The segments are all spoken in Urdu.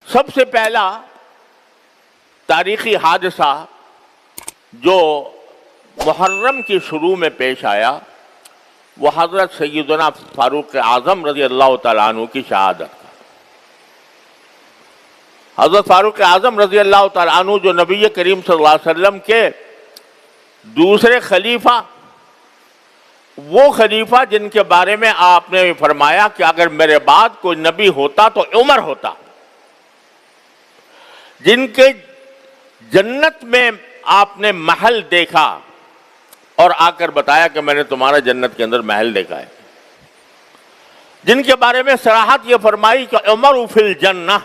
سب سے پہلا تاریخی حادثہ جو محرم کی شروع میں پیش آیا وہ حضرت سیدنا فاروق اعظم رضی اللہ تعالیٰ عنہ کی شہادت کا۔ حضرت فاروق اعظم رضی اللہ تعالیٰ عنہ جو نبی کریم صلی اللہ علیہ وسلم کے دوسرے خلیفہ، وہ خلیفہ جن کے بارے میں آپ نے فرمایا کہ اگر میرے بعد کوئی نبی ہوتا تو عمر ہوتا، جن کے جنت میں آپ نے محل دیکھا اور آ کر بتایا کہ میں نے تمہارا جنت کے اندر محل دیکھا ہے، جن کے بارے میں صراحت یہ فرمائی کہ عمر فی الجنہ،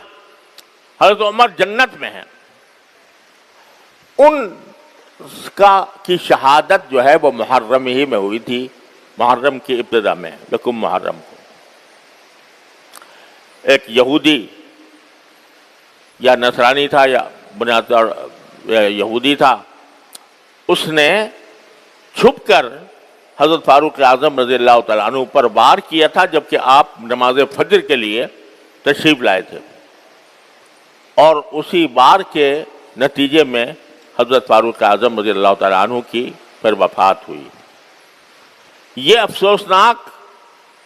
حضرت عمر جنت میں ہیں، ان کی شہادت جو ہے وہ محرم ہی میں ہوئی تھی، محرم کی ابتدا میں، یکم محرم کو۔ ایک یہودی یا نصرانی تھا یا بنیاد طور یہودی تھا، اس نے چھپ کر حضرت فاروق اعظم رضی اللہ تعالیٰ عنہ پر وار کیا تھا جبکہ آپ نماز فجر کے لیے تشریف لائے تھے، اور اسی وار کے نتیجے میں حضرت فاروق اعظم رضی اللہ تعالیٰ عنہ کی پھر وفات ہوئی۔ یہ افسوسناک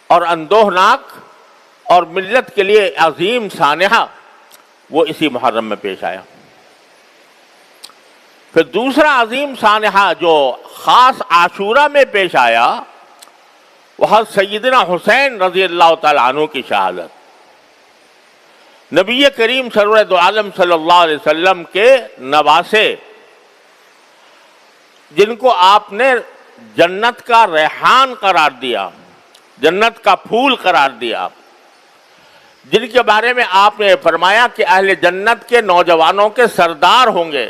اور اندوہناک اور ملت کے لیے عظیم سانحہ وہ اسی محرم میں پیش آیا۔ پھر دوسرا عظیم سانحہ جو خاص عاشورہ میں پیش آیا وہ حضرت سیدنا حسین رضی اللہ تعالیٰ عنہ کی شہادت، نبی کریم سرور دو عالم صلی اللہ علیہ وسلم کے نواسے، جن کو آپ نے جنت کا ریحان قرار دیا، جنت کا پھول قرار دیا، جن کے بارے میں آپ نے فرمایا کہ اہل جنت کے نوجوانوں کے سردار ہوں گے،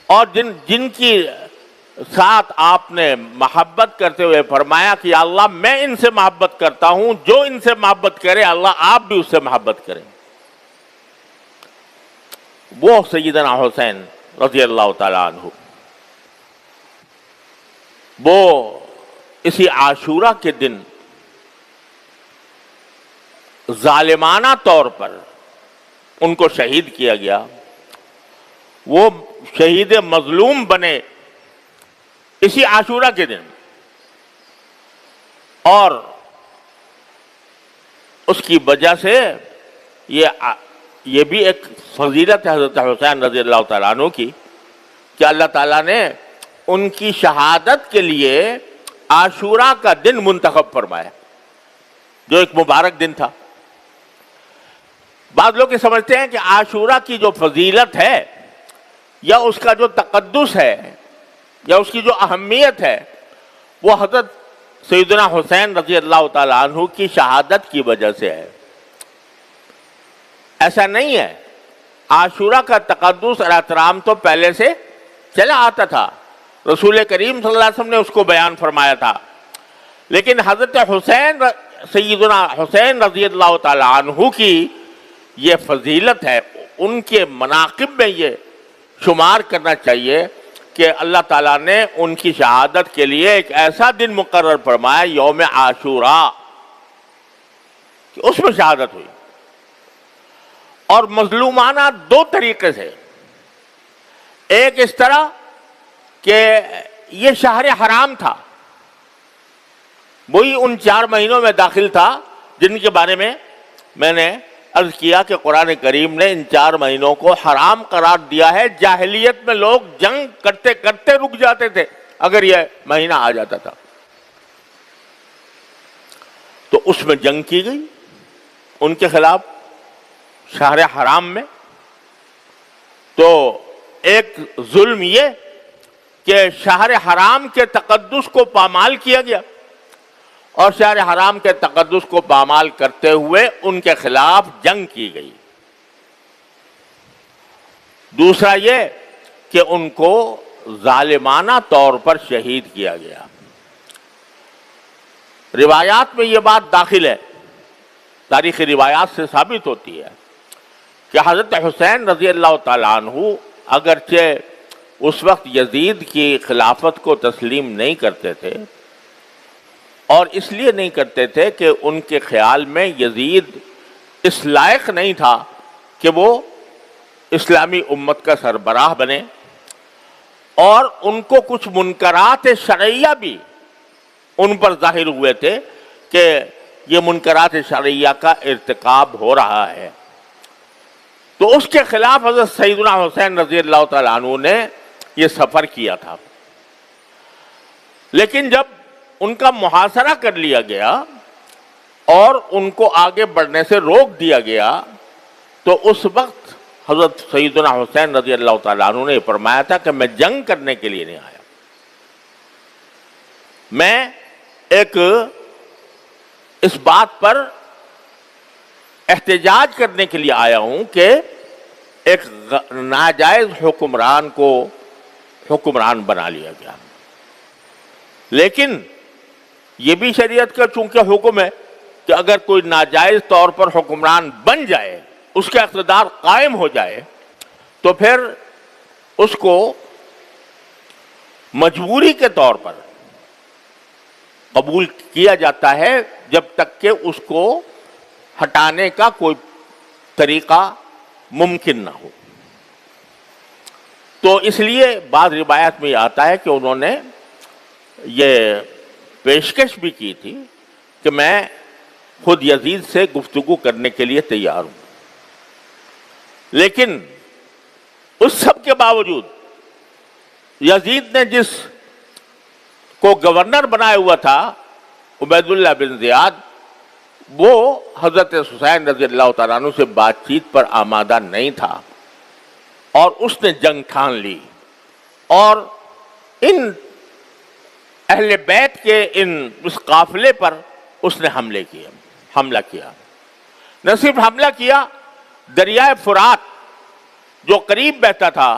اور جن کی ساتھ آپ نے محبت کرتے ہوئے فرمایا کہ یا اللہ میں ان سے محبت کرتا ہوں، جو ان سے محبت کرے اللہ آپ بھی اس سے محبت کریں، وہ سیدنا حسین رضی اللہ تعالیٰ عنہ، وہ اسی عاشورہ کے دن ظالمانہ طور پر ان کو شہید کیا گیا، وہ شہید مظلوم بنے اسی عاشورہ کے دن، اور اس کی وجہ سے یہ بھی ایک فضیلت ہے حضرت حسین رضی اللہ تعالیٰ عنہ کی کہ اللہ تعالیٰ نے ان کی شہادت کے لیے عاشورہ کا دن منتخب فرمایا، جو ایک مبارک دن تھا۔ بعض لوگ یہ سمجھتے ہیں کہ عاشورہ کی جو فضیلت ہے یا اس کا جو تقدس ہے یا اس کی جو اہمیت ہے وہ حضرت سیدنا حسین رضی اللہ تعالیٰ عنہ کی شہادت کی وجہ سے ہے۔ ایسا نہیں ہے، عاشورہ کا تقدس اور احترام تو پہلے سے چلا آتا تھا، رسول کریم صلی اللہ علیہ وسلم نے اس کو بیان فرمایا تھا، لیکن حضرت حسین سیدنا حسین رضی اللہ تعالیٰ عنہ کی یہ فضیلت ہے، ان کے مناقب میں یہ شمار کرنا چاہیے کہ اللہ تعالیٰ نے ان کی شہادت کے لیے ایک ایسا دن مقرر فرمایا یوم عاشورہ کہ اس میں شہادت ہوئی، اور مظلومانہ دو طریقے سے، ایک اس طرح کہ یہ شہر حرام تھا، وہی ان 4 مہینوں میں داخل تھا جن کے بارے میں میں نے عرض کیا کہ قرآن کریم نے ان 4 مہینوں کو حرام قرار دیا ہے۔ جاہلیت میں لوگ جنگ کرتے کرتے رک جاتے تھے اگر یہ مہینہ آ جاتا تھا، تو اس میں جنگ کی گئی ان کے خلاف شہر حرام میں۔ تو ایک ظلم یہ کہ شہر حرام کے تقدس کو پامال کیا گیا، اور شہر حرام کے تقدس کو پامال کرتے ہوئے ان کے خلاف جنگ کی گئی۔ دوسرا یہ کہ ان کو ظالمانہ طور پر شہید کیا گیا۔ روایات میں یہ بات داخل ہے، تاریخی روایات سے ثابت ہوتی ہے کہ حضرت حسین رضی اللہ تعالیٰ عنہ اگرچہ اس وقت یزید کی خلافت کو تسلیم نہیں کرتے تھے، اور اس لیے نہیں کرتے تھے کہ ان کے خیال میں یزید اس لائق نہیں تھا کہ وہ اسلامی امت کا سربراہ بنے، اور ان کو کچھ منکرات شرعیہ بھی ان پر ظاہر ہوئے تھے کہ یہ منکرات شرعیہ کا ارتکاب ہو رہا ہے۔ تو اس کے خلاف حضرت سیدنا حسین رضی اللہ تعالیٰ عنہ نے یہ سفر کیا تھا، لیکن جب ان کا محاصرہ کر لیا گیا اور ان کو آگے بڑھنے سے روک دیا گیا، تو اس وقت حضرت سیدنا حسین رضی اللہ تعالیٰ عنہ نے فرمایا تھا کہ میں جنگ کرنے کے لیے نہیں آیا، میں ایک اس بات پر احتجاج کرنے کے لیے آیا ہوں کہ ایک ناجائز حکمران کو حکمران بنا لیا گیا۔ لیکن یہ بھی شریعت کا چونکہ حکم ہے کہ اگر کوئی ناجائز طور پر حکمران بن جائے، اس کا اقتدار قائم ہو جائے، تو پھر اس کو مجبوری کے طور پر قبول کیا جاتا ہے جب تک کہ اس کو ہٹانے کا کوئی طریقہ ممکن نہ ہو۔ تو اس لیے بعض روایات میں یہ آتا ہے کہ انہوں نے یہ پیشکش بھی کی تھی کہ میں خود یزید سے گفتگو کرنے کے لیے تیار ہوں، لیکن اس سب کے باوجود یزید نے جس کو گورنر بنایا ہوا تھا عبید اللہ بن زیاد، وہ حضرت حسین رضی اللہ تعالیٰ عنہ سے بات چیت پر آمادہ نہیں تھا، اور اس نے جنگ ٹھان لی اور ان اہل بیت کے اس قافلے پر اس نے حملہ کیا۔ نہ صرف حملہ کیا، دریائے فرات جو قریب بہتا تھا،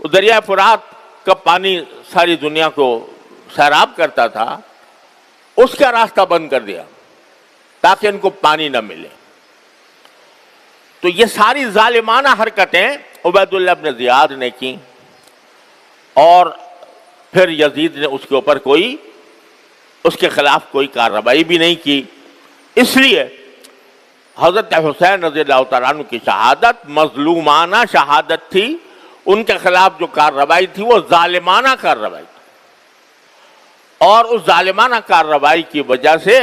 دریائے فرات کا پانی ساری دنیا کو سیراب کرتا تھا، اس کا راستہ بند کر دیا تاکہ ان کو پانی نہ ملے۔ تو یہ ساری ظالمانہ حرکتیں عبید اللہ بن زیاد نے کی، اور پھر یزید نے اس کے اوپر اس کے خلاف کوئی کارروائی بھی نہیں کی۔ اس لیے حضرت حسین رضی اللہ تعالیٰ عنہ کی شہادت مظلومانہ شہادت تھی، ان کے خلاف جو کارروائی تھی وہ ظالمانہ کارروائی تھی، اور اس ظالمانہ کارروائی کی وجہ سے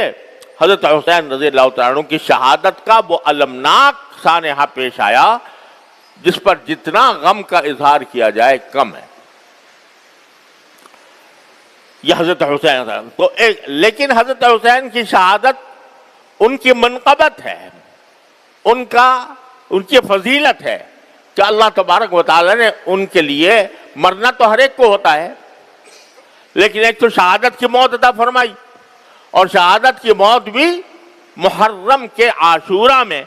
حضرت حسین رضی اللہ تعالیٰ عنہ کی شہادت کا وہ المناک سانحہ پیش آیا جس پر جتنا غم کا اظہار کیا جائے کم ہے۔ یہ حضرت حسین تو لیکن حضرت حسین کی شہادت ان کی منقبت ہے، ان کی فضیلت ہے کہ اللہ تبارک و تعالیٰ نے ان کے لیے، مرنا تو ہر ایک کو ہوتا ہے، لیکن ایک تو شہادت کی موت عطا فرمائی، اور شہادت کی موت بھی محرم کے عاشورہ میں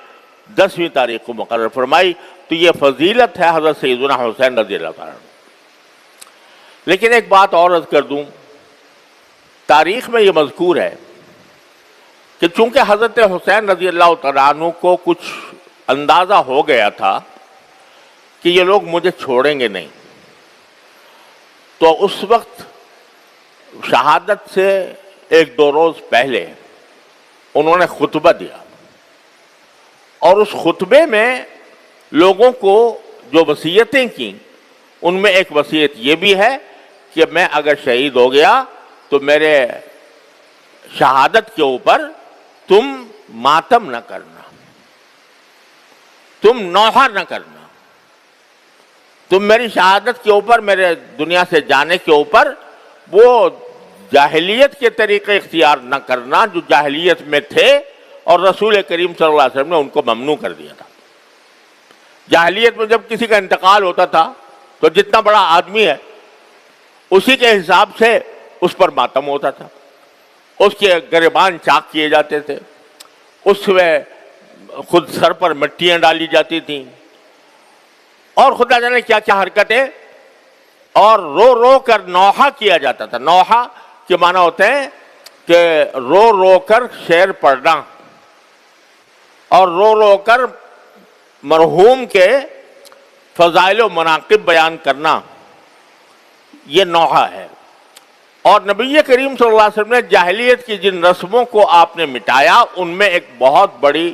10ویں تاریخ کو مقرر فرمائی۔ تو یہ فضیلت ہے حضرت سیدنا حسین رضی اللہ تعالیٰ عنہ۔ لیکن ایک بات اور عرض کر دوں، تاریخ میں یہ مذکور ہے کہ چونکہ حضرت حسین رضی اللہ تعالیٰ عنہ کو کچھ اندازہ ہو گیا تھا کہ یہ لوگ مجھے چھوڑیں گے نہیں، تو اس وقت شہادت سے 1-2 روز پہلے انہوں نے خطبہ دیا، اور اس خطبے میں لوگوں کو جو وصیتیں کی، ان میں ایک وصیت یہ بھی ہے کہ میں اگر شہید ہو گیا تو میرے شہادت کے اوپر تم ماتم نہ کرنا، تم نوحہ نہ کرنا، تم میری شہادت کے اوپر، میرے دنیا سے جانے کے اوپر وہ جاہلیت کے طریقے اختیار نہ کرنا جو جاہلیت میں تھے، اور رسول کریم صلی اللہ علیہ وسلم نے ان کو ممنوع کر دیا تھا۔ جاہلیت میں جب کسی کا انتقال ہوتا تھا تو جتنا بڑا آدمی ہے اسی کے حساب سے اس پر ماتم ہوتا تھا، اس کے گریبان چاک کیے جاتے تھے، اس میں خود سر پر مٹیاں ڈالی جاتی تھیں، اور خدا جانے کیا کیا حرکتیں، اور رو رو کر نوحہ کیا جاتا تھا۔ نوحہ کے معنی ہوتے ہیں کہ رو رو کر شعر پڑھنا، اور رو رو کر مرحوم کے فضائل و مناقب بیان کرنا، یہ نوحہ ہے۔ اور نبی کریم صلی اللہ علیہ وسلم نے جاہلیت کی جن رسموں کو آپ نے مٹایا، ان میں ایک بہت بڑی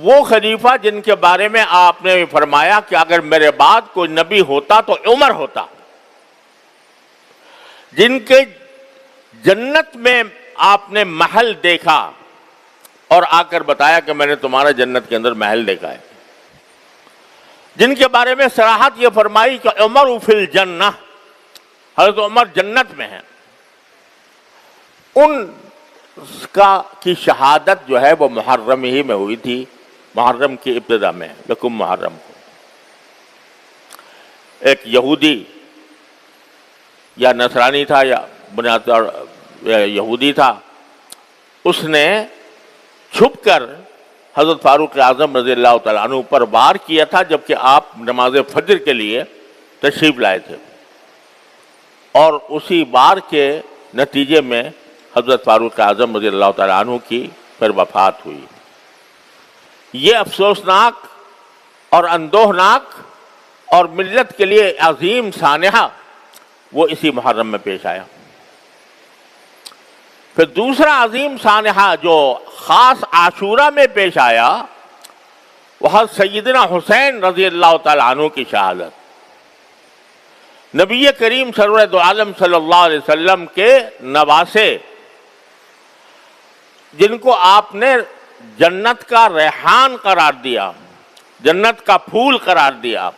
وہ خلیفہ جن کے بارے میں آپ نے فرمایا کہ اگر میرے بعد کوئی نبی ہوتا تو عمر ہوتا، جن کے جنت میں آپ نے محل دیکھا اور آ کر بتایا کہ میں نے تمہارا جنت کے اندر محل دیکھا ہے، جن کے بارے میں صراحت یہ فرمائی کہ عمر فی الجنہ، حضرت عمر جنت میں ہیں، ان کی شہادت جو ہے وہ محرم ہی میں ہوئی تھی، محرم کی ابتدا میں، یکم محرم کو۔ ایک یہودی یا نصرانی تھا یا بنیاد یہودی تھا، اس نے چھپ کر حضرت فاروق اعظم رضی اللہ تعالیٰ عنہ پر وار کیا تھا جبکہ آپ نماز فجر کے لیے تشریف لائے تھے، اور اسی وار کے نتیجے میں حضرت فاروق اعظم رضی اللہ تعالیٰ عنہ کی پھر وفات ہوئی۔ یہ افسوسناک اور اندوہناک اور ملت کے لیے عظیم سانحہ وہ اسی محرم میں پیش آیا۔ پھر دوسرا عظیم سانحہ جو خاص عاشورہ میں پیش آیا وہ حضرت سیدنا حسین رضی اللہ تعالیٰ عنہ کی شہادت، نبی کریم سرور دو عالم صلی اللہ علیہ وسلم کے نواسے، جن کو آپ نے جنت کا ریحان قرار دیا، جنت کا پھول قرار دیا،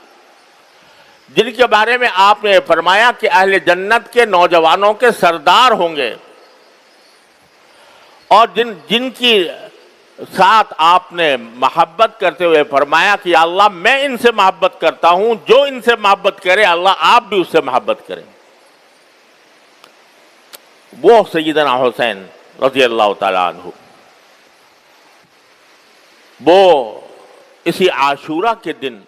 جن کے بارے میں آپ نے فرمایا کہ اہل جنت کے نوجوانوں کے سردار ہوں گے، اور جن کی ساتھ آپ نے محبت کرتے ہوئے فرمایا کہ اللہ میں ان سے محبت کرتا ہوں، جو ان سے محبت کرے اللہ آپ بھی اس سے محبت کریں، وہ سیدنا حسین رضی اللہ تعالیٰ عنہ، وہ اسی عاشورہ کے دن